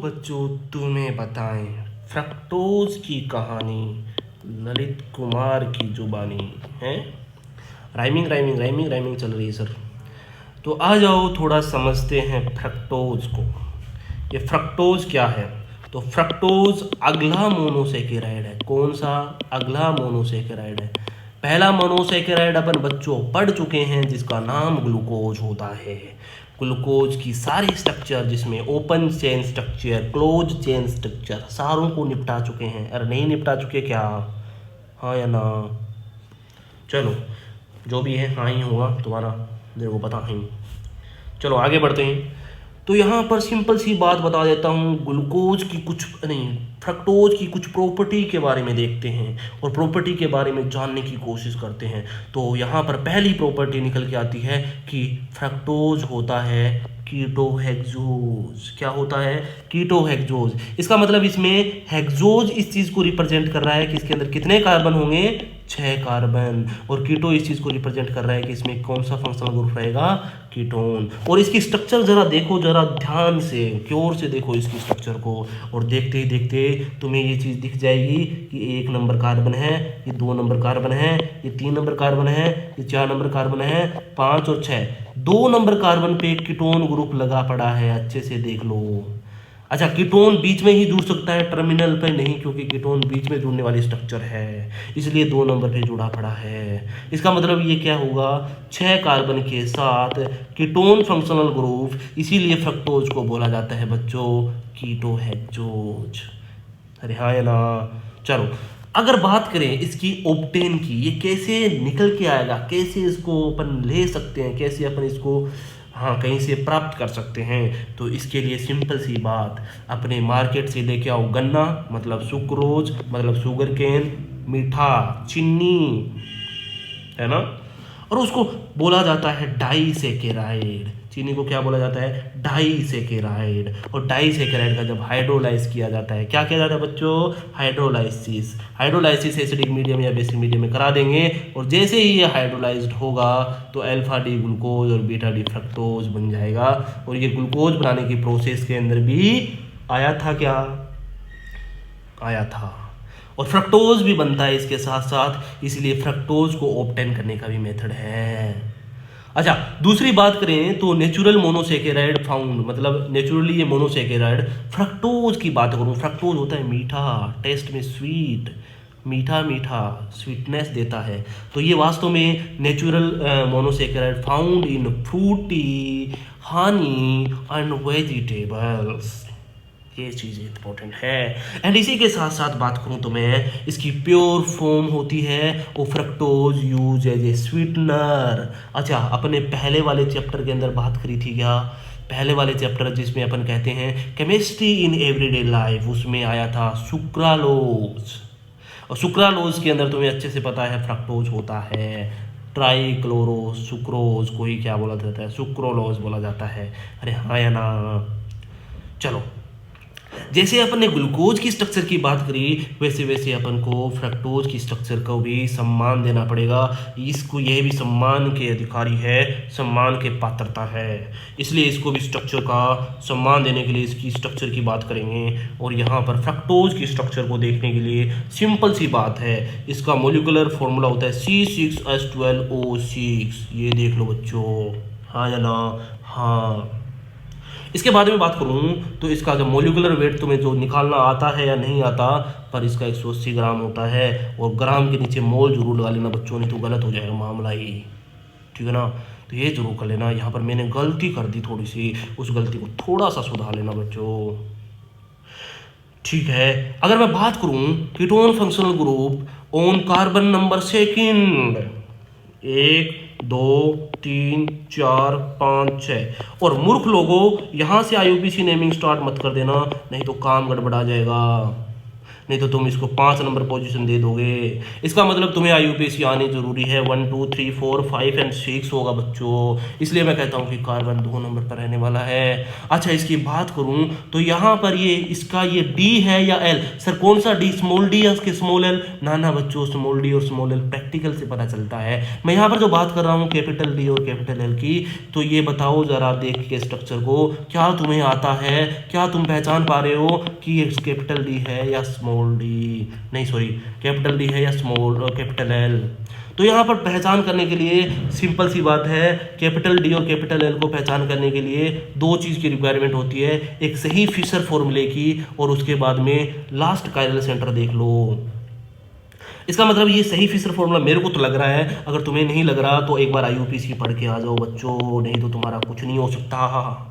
बच्चों तुम्हें बताएं फ्रक्टोज की कहानी ललित कुमार की जुबानी है। राइमिंग राइमिंग राइमिंग राइमिंग चल रही है सर। तो आ जाओ थोड़ा समझते हैं फ्रक्टोज को। ये फ्रक्टोज क्या है? तो फ्रक्टोज अगला मोनोसेकेराइड है। कौन सा? अगला मोनोसेकेराइड है। पहला मोनोसेकेराइड अपन बच्चों पढ़ चुके हैं जिसका नाम ग्लूकोज होता है। ग्लूकोज की सारी स्ट्रक्चर जिसमें open chain structure, close chain structure, सारों को निपटा चुके हैं। अरे नहीं निपटा चुके क्या? हाँ या ना? चलो जो भी है हाँ ही होगा तुम्हारा, मेरे को पता है। चलो आगे बढ़ते हैं। तो यहाँ पर सिंपल सी बात बता देता हूँ, ग्लूकोज की कुछ नहीं, फ्रक्टोज की कुछ प्रॉपर्टी के बारे में देखते हैं और प्रॉपर्टी के बारे में जानने की कोशिश करते हैं। तो यहाँ पर पहली प्रॉपर्टी निकल के आती है कि फ्रक्टोज होता है कीटोहेक्सोज। क्या होता है? कीटोहेक्सोज। इसका मतलब इसमें हेक्सोज इस चीज़ को रिप्रेजेंट कर रहा है कि इसके अंदर कितने कार्बन होंगे? 6 कार्बन। और कीटो इस चीज़ को रिप्रेजेंट कर रहा है कि इसमें कौन सा फंक्शनल ग्रुप रहेगा? कीटोन। और इसकी स्ट्रक्चर जरा देखो, जरा ध्यान से क्योर से देखो इसकी स्ट्रक्चर को, और देखते ही देखते तुम्हें ये चीज़ दिख जाएगी कि 1 नंबर कार्बन है, ये 2 नंबर कार्बन है, ये 3 नंबर कार्बन है, ये 4 नंबर कार्बन है, 5 और 6, 2 नंबर कार्बन पे कीटोन ग्रुप लगा पड़ा है। अच्छे से देख लो। अच्छा, कीटोन बीच में ही जुड़ सकता है, टर्मिनल पे नहीं, क्योंकि कीटोन बीच में जुड़ने वाली स्ट्रक्चर है, इसलिए 2 नंबर पे जुड़ा पड़ा है। इसका मतलब ये क्या होगा? 6 कार्बन के साथ कीटोन फंक्शनल ग्रुप, इसीलिए फ्रक्टोज को बोला जाता है बच्चों कीटोहेक्सोज। अरे हाँ या ना? चलो अगर बात करें इसकी ऑब्टेन की, ये कैसे निकल के आएगा, कैसे इसको अपन ले सकते हैं, कैसे अपन इसको कहीं से प्राप्त कर सकते हैं, तो इसके लिए सिंपल सी बात, अपने मार्केट से लेके आओ गन्ना, मतलब सुक्रोज, मतलब शुगर केन, मीठा चीनी, है ना, और उसको बोला जाता है डाइसेकेराइड। चीनी को क्या बोला जाता है? डाइसेकेराइड। और डाइसेकेराइड का जब हाइड्रोलाइज किया जाता है, क्या किया जाता है बच्चों? हाइड्रोलाइसिस। हाइड्रोलाइसिस एसिडिक मीडियम या बेसिक मीडियम में करा देंगे, और जैसे ही ये हाइड्रोलाइज्ड होगा तो अल्फा डी ग्लूकोज और बीटा डी फ्रक्टोज बन जाएगा। और ये ग्लूकोज बनाने की प्रोसेस के अंदर भी आया था। क्या आया था? और फ्रक्टोज भी बनता है इसके साथ साथ, इसलिए फ्रक्टोज को ऑब्टेन करने का भी मेथड है। अच्छा, दूसरी बात करें तो नेचुरल मोनोसेकेराइड फाउंड, मतलब नेचुरली ये मोनोसेकेराइड, फ्रक्टोज की बात करूं, फ्रक्टोज होता है मीठा, टेस्ट में स्वीट, मीठा मीठा स्वीटनेस देता है। तो ये वास्तव में natural monosaccharide found in fruity, honey and vegetables. ये चीज़ इंपॉर्टेंट है। एंड इसी के साथ साथ बात करूं तो मैं, इसकी प्योर फॉर्म होती है वो fructose use as a sweetener. अच्छा, अपने पहले वाले चैप्टर के अंदर बात करी थी क्या? पहले वाले चैप्टर जिसमें अपन कहते हैं केमिस्ट्री इन एवरीडे लाइफ, उसमें आया था सुक्रालोज। और सुक्रालोज के अंदर तुम्हें अच्छे से पता है फ्रक्टोज होता है ट्राइक्लोरो सुक्रोज को ही क्या बोला जाता है? सुक्रोलोज बोला जाता है। अरे हाँ या ना? चलो, जैसे अपन ने ग्लूकोज की स्ट्रक्चर की बात करी, वैसे वैसे अपन को फ्रक्टोज की स्ट्रक्चर को भी सम्मान देना पड़ेगा। इसको, यह भी सम्मान के अधिकारी है, सम्मान के पात्रता है, इसलिए इसको भी स्ट्रक्चर का सम्मान देने के लिए इसकी स्ट्रक्चर की बात करेंगे। और यहाँ पर फ्रक्टोज की स्ट्रक्चर को देखने के लिए सिंपल सी बात है, इसका मोलिकुलर फॉर्मूला होता है C6H12O6। ये देख लो बच्चों, हाँ या ना? हाँ। इसके बारे में बात करूं तो इसका जो मोलिकुलर वेट तुम्हें जो निकालना आता है या नहीं आता, पर इसका 180 ग्राम होता है। और ग्राम के नीचे मोल जरूर लगा लेना बच्चों, नहीं तो गलत हो जाएगा मामला ही, ठीक है ना? तो ये जरूर कर लेना। यहाँ पर मैंने गलती कर दी थोड़ी सी, उस गलती को थोड़ा सा सुधार लेना बच्चों, ठीक है। अगर मैं बात करूं ketone functional group on carbon number second, 1 2 3 4 5 6, और मूर्ख लोगों यहाँ से IUPAC नेमिंग स्टार्ट मत कर देना, नहीं तो काम गड़बड़ा जाएगा। नहीं तो तुम इसको 5 नंबर पोजीशन दे दोगे। इसका मतलब तुम्हें IUPAC आनी जरूरी है। 1 2 3 4 5 एंड 6 होगा बच्चों, इसलिए मैं कहता हूँ कि कार्बन 2 नंबर पर रहने वाला है। अच्छा, इसकी बात करूँ तो यहाँ पर ये इसका ये डी है या एल? सर कौन सा डी, स्मॉल डी या स्मॉल एल? ना बच्चों, स्मॉल डी और स्मॉल एल प्रैक्टिकल से पता चलता है। मैं यहाँ पर जो बात कर रहा हूँ कैपिटल डी और कैपिटल एल की, तो ये बताओ जरा देख के स्ट्रक्चर को, क्या तुम्हें आता है, क्या तुम पहचान पा रहे हो कि ये कैपिटल डी है या स्मॉल डी, नहीं सॉरी कैपिटल डी है या स्मॉल कैपिटल एल? तो यहाँ पर पहचान करने के लिए सिंपल सी बात है, कैपिटल डी और कैपिटल एल को पहचान करने के लिए दो चीज़ की रिक्वायरमेंट होती है, एक सही फिशर फॉर्मूले की और उसके बाद में लास्ट कायरल सेंटर देख लो। इसका मतलब ये सही फिशर फॉर्मूला मेरे को तो लग रहा है, अगर तुम्हें नहीं लग रहा तो एक बार IUPAC पढ़ के आ जाओ बच्चों, नहीं तो तुम्हारा कुछ नहीं हो सकता।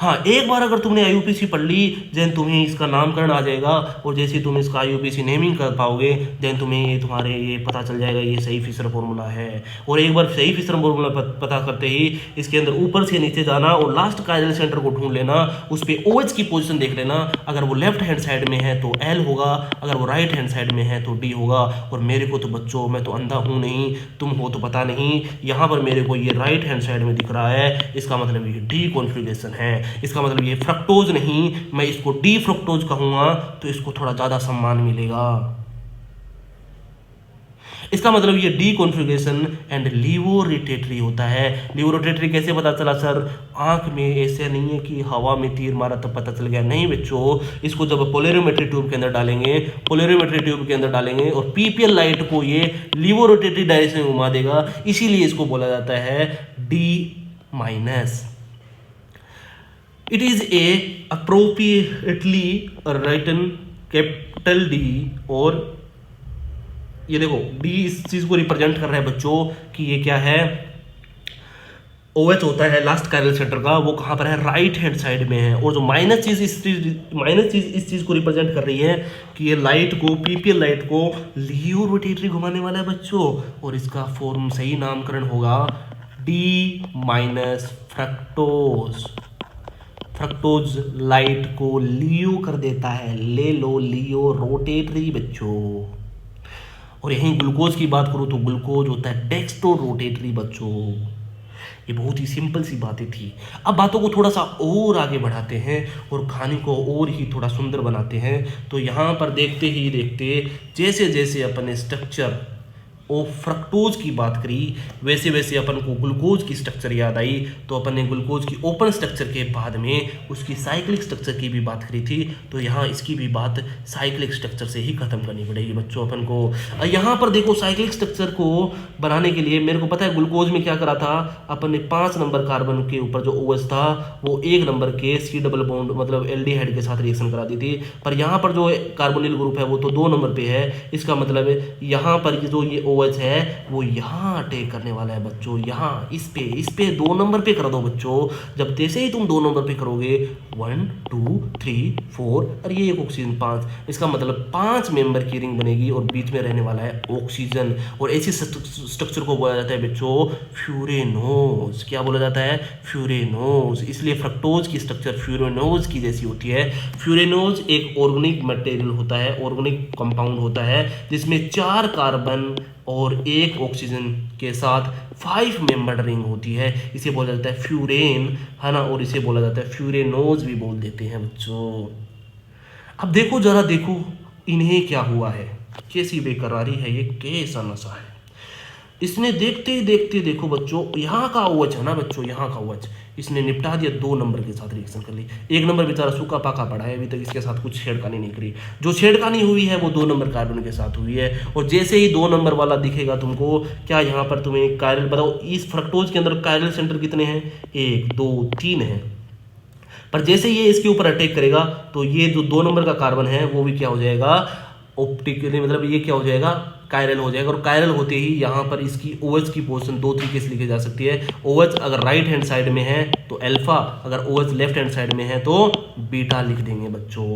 हाँ, एक बार अगर तुमने IUPAC पढ़ ली देन तुम्हें इसका नामकरण आ जाएगा, और जैसे तुम इसका IUPAC नेमिंग कर पाओगे देन तुम्हें ये तुम्हारे ये पता चल जाएगा ये सही फिशर फॉर्मूला है। और एक बार सही फिशर फॉर्मूला पता करते ही इसके अंदर ऊपर से नीचे जाना और लास्ट कायरल सेंटर को ढूंढ लेना, उस पर OH की पोजीशन देख लेना, अगर वो लेफ्ट हैंड साइड में है तो L होगा, अगर वो राइट हैंड साइड में है तो D होगा। और मेरे को तो बच्चों, मैं तो अंधा हूँ नहीं, तुम हो तो पता नहीं, यहाँ पर मेरे को ये राइट हैंड साइड में दिख रहा है, इसका मतलब ये D कॉन्फ़िगरेशन है। इसका मतलब ये फ्रक्टोज नहीं, मैं इसको डी फ्रक्टोज कहूंगा तो इसको थोड़ा ज्यादा सम्मान मिलेगा। इसका मतलब ये डी कॉन्फ़िगरेशन एंड लिवोरोटेटरी होता है। लिवोरोटेटरी कैसे पता चला सर? आंख में ऐसे नहीं है कि हवा में तीर मारा तब पता चल गया, नहीं बच्चों, इसको जब पोलरियोमेट्री ट्यूब के अंदर डालेंगे, पोलरियोमेट्री ट्यूब के अंदर डालेंगे और PPL लाइट को ये लिवोरोटेटरी डायरेक्शन में घुमा देगा, इसीलिए इसको बोला जाता है D-। It is a appropriately written capital D, और ये देखो D इस चीज को रिप्रेजेंट कर रहा है बच्चों कि ये क्या है, OH होता है लास्ट कायरल सेंटर का, वो कहाँ पर है? राइट हैंड साइड में है। और जो माइनस चीज इस चीज को रिप्रेजेंट कर रही है कि ये लाइट को, PPL लाइट को लिवोरोटेटरी घुमाने वाला है बच्चों, और इसका फॉर्म सही नामकरण होगा D- फ्रक्टोज। फ्रक्टोज लाइट को लियो कर देता है, ले लो, लियो रोटेटरी बच्चों। और यहीं ग्लूकोज की बात करूं तो ग्लूकोज होता है डेक्स्ट्रो रोटेटरी बच्चों। ये बहुत ही सिंपल सी बातें थी। अब बातों को थोड़ा सा और आगे बढ़ाते हैं और कहानी को और ही थोड़ा सुंदर बनाते हैं। तो यहाँ पर देखते ही देखते जैसे जैसे अपने स्ट्रक्चर और फ्रक्टोज की बात करी वैसे वैसे अपन को ग्लूकोज की स्ट्रक्चर याद आई। तो अपन ने ग्लूकोज की ओपन स्ट्रक्चर के बाद में उसकी साइक्लिक स्ट्रक्चर की भी बात करी थी, तो यहाँ इसकी भी बात साइक्लिक स्ट्रक्चर से ही खत्म करनी पड़ेगी बच्चों अपन को। यहाँ पर देखो साइक्लिक स्ट्रक्चर को बनाने के लिए मेरे को पता है ग्लूकोज में क्या करा था, अपन ने 5 नंबर कार्बन के ऊपर जो OH था वो 1 नंबर के C डबल बॉन्ड मतलब एल्डिहाइड के साथ रिएक्शन करा दी थी। पर यहाँ पर जो कार्बोनिल ग्रुप है वो तो 2 नंबर पे है। इसका मतलब यहाँ पर जो ये OH है वो यहाँ अटैक करने वाला है बच्चों, यहाँ इस पे 2 नंबर पे कर दो बच्चों। जब जैसे ही तुम 2 नंबर पे करोगे 1 2 3 4 और ये एक ऑक्सीजन 5, इसका मतलब 5 मेंबर की रिंग बनेगी और बीच में रहने वाला है ऑक्सीजन। और ऐसी स्ट्रक्चर को बोला जाता है बच्चों फ्यूरेनोज। क्या बोला जाता है? फ्यूरेनोज। इसलिए फ्रक्टोज की स्ट्रक्चर फ्यूरेनोज की जैसी होती है। फ्यूरेनोज एक ऑर्गेनिक मटेरियल होता है, ऑर्गेनिक कंपाउंड होता है जिसमें 4 कार्बन और 1 ऑक्सीजन के साथ 5 मेंबर्ड रिंग होती है। इसे बोला जाता है फ्यूरेन, है ना, और इसे बोला जाता है फ्यूरेनोज भी बोल देते हैं बच्चों। अब देखो जरा देखो इन्हें क्या हुआ है, कैसी बेकरारी है ये, कैसा नशा है। इसने देखते ही देखते देखो बच्चों यहाँ का OH है ना बच्चों, यहाँ का OH इसने निपटा दिया, 2 नंबर के साथ रिएक्शन कर ली। 1 नंबर बेचारा सूखा पाका पड़ा है, अभी तक इसके साथ कुछ छेड़खानी नहीं करी। जो छेड़खानी हुई है वो 2 नंबर कार्बन के साथ हुई है। और जैसे ही 2 नंबर वाला दिखेगा तुमको, क्या यहाँ पर तुम्हें कायरल बताओ, इस फ्रक्टोज के अंदर कायरल सेंटर कितने हैं? 1 2 3 है। पर जैसे ये इसके ऊपर अटैक करेगा तो ये जो 2 नंबर का कार्बन है वो भी क्या हो जाएगा, ऑप्टिकली मतलब ये क्या हो जाएगा, कायरल हो जाएगा। और कायरल होते ही यहाँ पर इसकी OH की पोजीशन 2 तरीके से लिखी जा सकती है। OH अगर राइट हैंड साइड में है तो अल्फा, अगर OH लेफ्ट हैंड साइड में है तो बीटा लिख देंगे बच्चों।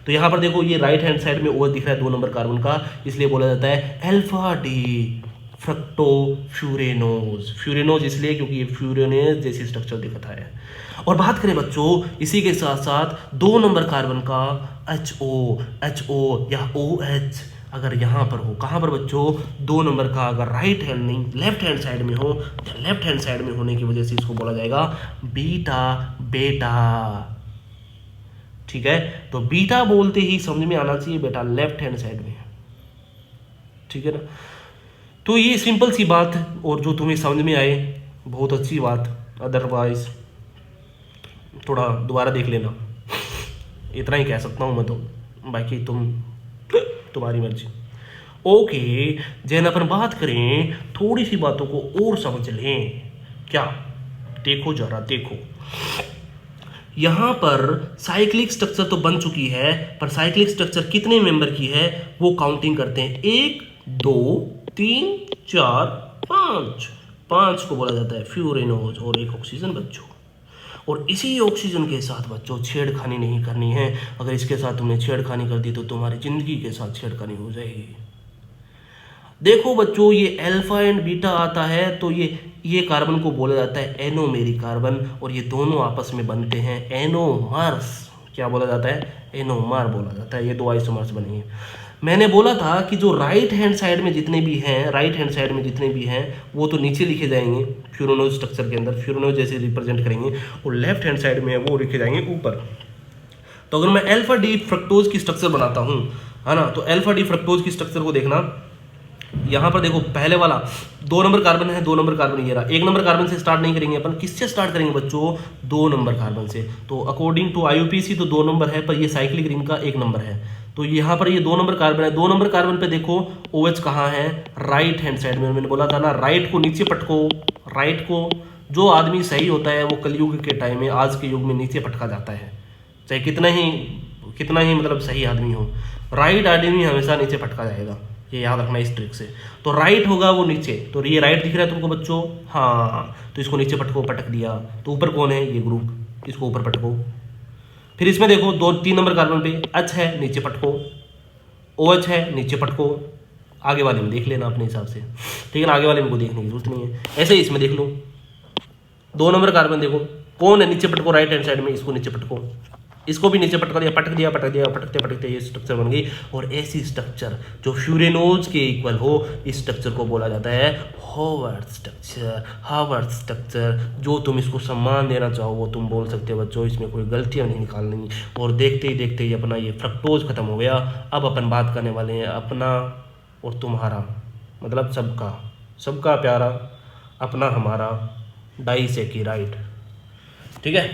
तो यहाँ पर देखो ये राइट हैंड साइड में OH दिख रहा है 2 नंबर कार्बन का, इसलिए बोला जाता है अल्फा डी फ्रक्टोफ्यूरेनोज। फ्यूरेनोज इसलिए क्योंकि ये फ्यूरेनेज जैसी स्ट्रक्चर दिखाता है। और बात करें बच्चों इसी के साथ साथ 2 नंबर कार्बन का HO या OH अगर यहाँ पर हो, कहाँ पर बच्चों 2 नंबर का अगर राइट हैंड नहीं लेफ्ट हैंड साइड में हो, लेफ्ट हैंड साइड में होने की वजह से इसको बोला जाएगा बीटा बेटा। ठीक है, तो बीटा बोलते ही समझ में आना चाहिए बेटा लेफ्ट हैंड साइड में। ठीक है ना, तो ये सिंपल सी बात और जो तुम्हें समझ में आए बहुत अच्छी बात, अदरवाइज थोड़ा दोबारा देख लेना, इतना ही कह सकता हूँ मैं तो, बाकी तुम्हारी मर्जी। ओके जैन अपन बात करें थोड़ी सी बातों को और समझ लें। क्या देखो जरा देखो, यहां पर साइक्लिक स्ट्रक्चर तो बन चुकी है, पर साइक्लिक स्ट्रक्चर कितने मेंबर की है वो काउंटिंग करते हैं। 1 2 3 4 5, 5 को बोला जाता है फ्यूरेनोज और एक ऑक्सीजन बच्चों। और इसी ऑक्सीजन के साथ बच्चों छेड़खानी नहीं करनी है, अगर इसके साथ तुमने छेड़खानी कर दी तो तुम्हारी जिंदगी के साथ छेड़खानी हो जाएगी। देखो बच्चों ये अल्फा एंड बीटा आता है तो ये कार्बन को बोला जाता है एनोमेरी कार्बन, और ये दोनों आपस में बनते हैं एनोमर्स। क्या बोला जाता है? एनोमर बोला जाता है। ये 2 आइसोमर्स बनेंगे। मैंने बोला था कि जो राइट हैंड साइड में जितने भी हैं वो तो नीचे लिखे जाएंगे फ्यूरेनोज स्ट्रक्चर के अंदर, फ्यूरेनोज जैसे रिप्रेजेंट करेंगे, और लेफ्ट हैंड साइड में है वो लिखे जाएंगे ऊपर। तो अगर मैं अल्फा डी फ्रक्टोज की स्ट्रक्चर बनाता हूँ, है ना, तो अल्फा डी फ्रक्टोज की स्ट्रक्चर को देखना, यहाँ पर देखो पहले वाला 2 नंबर कार्बन है, 2 नंबर कार्बन ये रहा। 1 नंबर कार्बन से स्टार्ट नहीं करेंगे अपन, किससे स्टार्ट करेंगे बच्चों? 2 नंबर कार्बन से। तो अकॉर्डिंग टू IUPAC तो 2 नंबर है, पर ये साइक्लिक रिंग का 1 नंबर है। तो यहाँ पर ये 2 नंबर कार्बन है। 2 नंबर कार्बन पे देखो OH कहाँ है? राइट हैंड साइड में। मैंने बोला था ना राइट को नीचे पटको, राइट को जो आदमी सही होता है वो कलयुग के टाइम में, आज के युग में नीचे पटका जाता है, चाहे कितना ही मतलब सही आदमी हो, राइट आदमी हमेशा नीचे पटका जाएगा, ये याद रखना इस ट्रिक से। तो राइट होगा वो नीचे, तो ये राइट दिख रहा है तुमको बच्चों? हाँ, तो इसको नीचे पटको, पटक दिया। तो ऊपर कौन है? ये ग्रुप, इसको ऊपर पटको। फिर इसमें देखो 2-3 नंबर कार्बन पे H है, नीचे पटको, OH है, नीचे पटको। आगे वाले में देख लेना अपने हिसाब से, ठीक है ना, आगे वाले में को देखने की जरूरत नहीं है। ऐसे ही इसमें देख लो 2 नंबर कार्बन देखो कौन है, नीचे पटको, राइट हैंड साइड में, इसको नीचे पटको, इसको भी नीचे पटक दिया, पटकते ये स्ट्रक्चर बन गई। और ऐसी स्ट्रक्चर जो फ्यूरेनोज के इक्वल हो, इस स्ट्रक्चर को बोला जाता है हार्वर्ड स्ट्रक्चर। हार्वर्ड स्ट्रक्चर, जो तुम इसको सम्मान देना चाहो वो तुम बोल सकते हो बच्चों, इसमें कोई गलतियां नहीं निकालनी। और देखते ही अपना ये फ्रक्टोज खत्म हो गया। अब अपन बात करने वाले हैं अपना और तुम्हारा, मतलब सबका प्यारा, अपना हमारा डाइसेकेराइड। ठीक है,